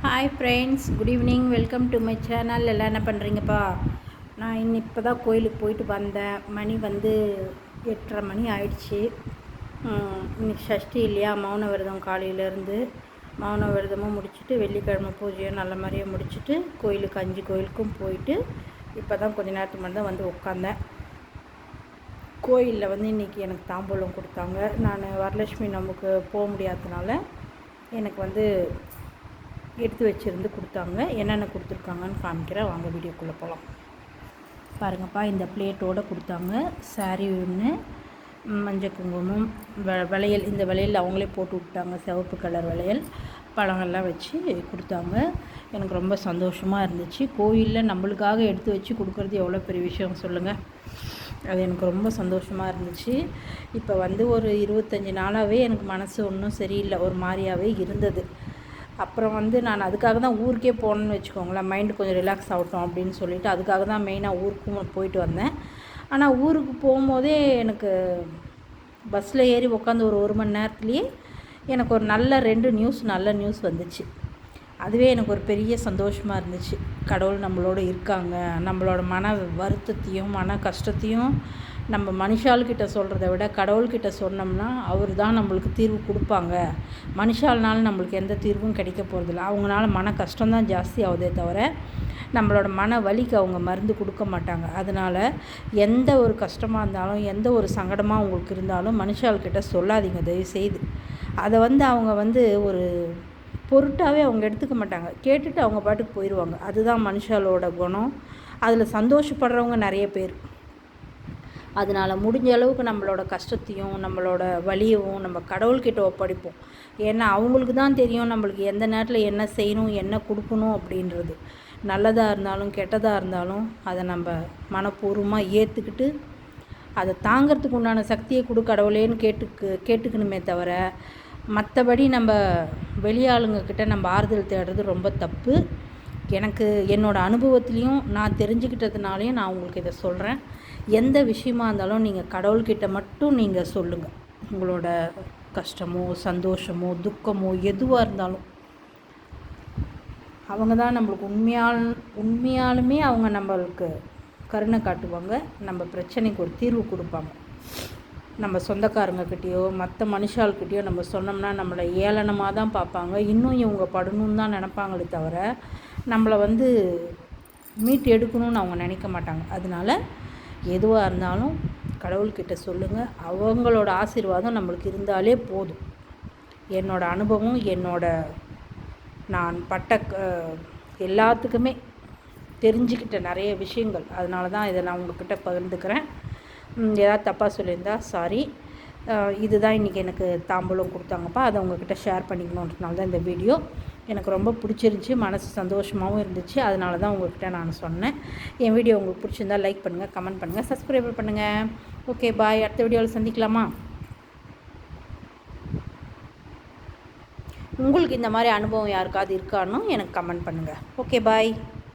Hi friends, good evening. Welcome to my channel. எல்லாம் என்ன பண்ணுறீங்கப்பா? நான் இப்போ தான் கோயிலுக்கு போயிட்டு வந்தேன். மணி வந்து 8:30 மணி ஆயிடுச்சு. இன்னைக்கு சஷ்டி இல்லையா, மௌன விரதம் காலையிலேருந்து மௌன விரதமும் முடிச்சுட்டு வெள்ளிக்கிழமை பூஜையும் நல்ல மாதிரியே முடிச்சுட்டு கோயிலுக்கு 5 கோயிலுக்கும் போயிட்டு இப்போ தான் கொஞ்ச நேரத்துக்கு முன்னாடி தான் வந்து உட்காந்தேன். கோயிலில் வந்து இன்றைக்கி எனக்கு தாம்பூலம் கொடுத்தாங்க. நான் வரலட்சுமி நமக்கு போக முடியாததுனால எனக்கு வந்து எடுத்து வச்சுருந்து கொடுத்தாங்க. என்னென்ன கொடுத்துருக்காங்கன்னு காமிக்கிறேன், வாங்க வீடியோக்குள்ளே போகலாம். பாருங்கப்பா, இந்த பிளேட்டோடு கொடுத்தாங்க. சாரீ ஒன்று, மஞ்சள் குங்குமம், வளையல். இந்த வளையல் அவங்களே போட்டு விட்டாங்க, சிவப்பு கலர் வளையல். பழங்கள்லாம் வச்சு கொடுத்தாங்க. எனக்கு ரொம்ப சந்தோஷமாக இருந்துச்சு. கோயிலில் நம்மளுக்காக எடுத்து வச்சு கொடுக்குறது எவ்வளோ பெரிய விஷயம் சொல்லுங்கள். அது எனக்கு ரொம்ப சந்தோஷமாக இருந்துச்சு. இப்போ வந்து ஒரு 25 நாளாகவே எனக்கு மனசு ஒன்றும் சரியில்லை, ஒரு மாதிரியாகவே இருந்தது. அப்புறம் வந்து நான் அதுக்காக தான் ஊருக்கே போகணுன்னு வச்சுக்கோங்களேன். மைண்டு கொஞ்சம் ரிலாக்ஸ் ஆகட்டும் அப்படின்னு சொல்லிவிட்டு அதுக்காக தான் மெயினாக ஊருக்கும் போயிட்டு வந்தேன். ஆனால் ஊருக்கு போகும்போதே எனக்கு பஸ்ஸில் ஏறி உட்காந்து ஒரு மணி நேரத்துலேயே எனக்கு ஒரு நல்ல நியூஸ் வந்துச்சு. அதுவே எனக்கு ஒரு பெரிய சந்தோஷமாக இருந்துச்சு. கடவுள் நம்மளோட இருக்காங்க. நம்மளோட மன வருத்தத்தையும் மன கஷ்டத்தையும் நம்ம மனுஷாள்கிட்ட சொல்கிறத விட கடவுள்கிட்ட சொன்னோம்னா அவர் தான் நம்மளுக்கு தீர்வு கொடுப்பாங்க. மனுஷால்னால நம்மளுக்கு எந்த தீர்வும் கிடைக்க போகிறதில்ல. அவங்களால மன கஷ்டம்தான் ஜாஸ்தி ஆகுதே தவிர நம்மளோட மன வலிக்கு அவங்க மருந்து கொடுக்க மாட்டாங்க. அதனால் எந்த ஒரு கஷ்டமாக இருந்தாலும் எந்த ஒரு சங்கடமாக உங்களுக்கு இருந்தாலும் மனுஷாள்கிட்ட சொல்லாதீங்க தயவுசெய்து. அதை வந்து அவங்க வந்து ஒரு பொருட்டாகவே அவங்க எடுத்துக்க மாட்டாங்க. கேட்டுட்டு அவங்க பாட்டுக்கு போயிடுவாங்க. அதுதான் மனுஷாலோட குணம். அதில் சந்தோஷப்படுறவங்க நிறைய பேர். அதனால் முடிஞ்ச அளவுக்கு நம்மளோட கஷ்டத்தையும் நம்மளோட வலியவும் நம்ம கடவுள்கிட்ட ஒப்படைப்போம். ஏன்னா அவங்களுக்கு தான் தெரியும் நம்மளுக்கு எந்த நேரத்தில் என்ன செய்யணும், என்ன கொடுக்கணும் அப்படின்றது. நல்லதாக இருந்தாலும் கெட்டதாக இருந்தாலும் அதை நம்ம மனப்பூர்வமாக ஏற்றுக்கிட்டு அதை தாங்கிறதுக்கு உண்டான சக்தியை கொடு கடவுளேன்னு கேட்டுக்கணுமே தவிர மற்றபடி நம்ம வெளியாளுங்கக்கிட்ட நம்ம ஆறுதல் தேடுறது ரொம்ப தப்பு. எனக்கு என்னோடய அனுபவத்துலேயும் நான் தெரிஞ்சுக்கிட்டதுனாலையும் நான் உங்களுக்கு இதை சொல்கிறேன். எந்த விஷயமா இருந்தாலும் நீங்கள் கடவுள்கிட்ட மட்டும் நீங்கள் சொல்லுங்கள். உங்களோட கஷ்டமோ சந்தோஷமோ துக்கமோ எதுவாக இருந்தாலும் அவங்க தான் நம்மளுக்கு உண்மையாலுமே அவங்க நம்மளுக்கு கருணை காட்டுவாங்க. நம்ம பிரச்சனைக்கு ஒரு தீர்வு கொடுப்பாங்க. நம்ம சொந்தக்காரங்கக்கிட்டேயோ மற்ற மனுஷாள்கிட்டேயோ நம்ம சொன்னோம்னா நம்மளை ஏளனமாக தான் பார்ப்பாங்க. இன்னும் இவங்க படணுன்னு தான் நினப்பாங்களே தவிர நம்மளை வந்து மீட்டு எடுக்கணும்னு அவங்க நினைக்க மாட்டாங்க. அதனால் எதுவாக இருந்தாலும் கடவுள்கிட்ட சொல்லுங்கள். அவங்களோட ஆசீர்வாதம் நம்மளுக்கு இருந்தாலே போதும். என்னோடய அனுபவம் நான் பட்ட எல்லாத்துக்குமே தெரிஞ்சுக்கிட்ட நிறைய விஷயங்கள். அதனால தான் இதை நான் உங்கள்கிட்ட பகிர்ந்துக்கிறேன். ஏதாவது தப்பாக சொல்லியிருந்தா சாரி. இதுதான் இன்றைக்கி எனக்கு தாம்பூலம் கொடுத்தாங்கப்பா, அதை உங்கள்கிட்ட ஷேர் பண்ணிக்கணுன்றதுனால தான் இந்த வீடியோ. எனக்கு ரொம்ப பிடிச்சிருந்துச்சி, மனசு சந்தோஷமாகவும் இருந்துச்சு. அதனால தான் உங்கள்கிட்ட நான் சொன்னேன். என் வீடியோ உங்களுக்கு பிடிச்சிருந்தால் லைக் பண்ணுங்கள், கமெண்ட் பண்ணுங்கள், சப்ஸ்கிரைப் பண்ணுங்கள். ஓகே, பாய். அடுத்த வீடியோவில் சந்திக்கலாமா? உங்களுக்கு இந்த மாதிரி அனுபவம் யாருக்காவது இருக்கான்னு எனக்கு கமெண்ட் பண்ணுங்கள். ஓகே, பாய்.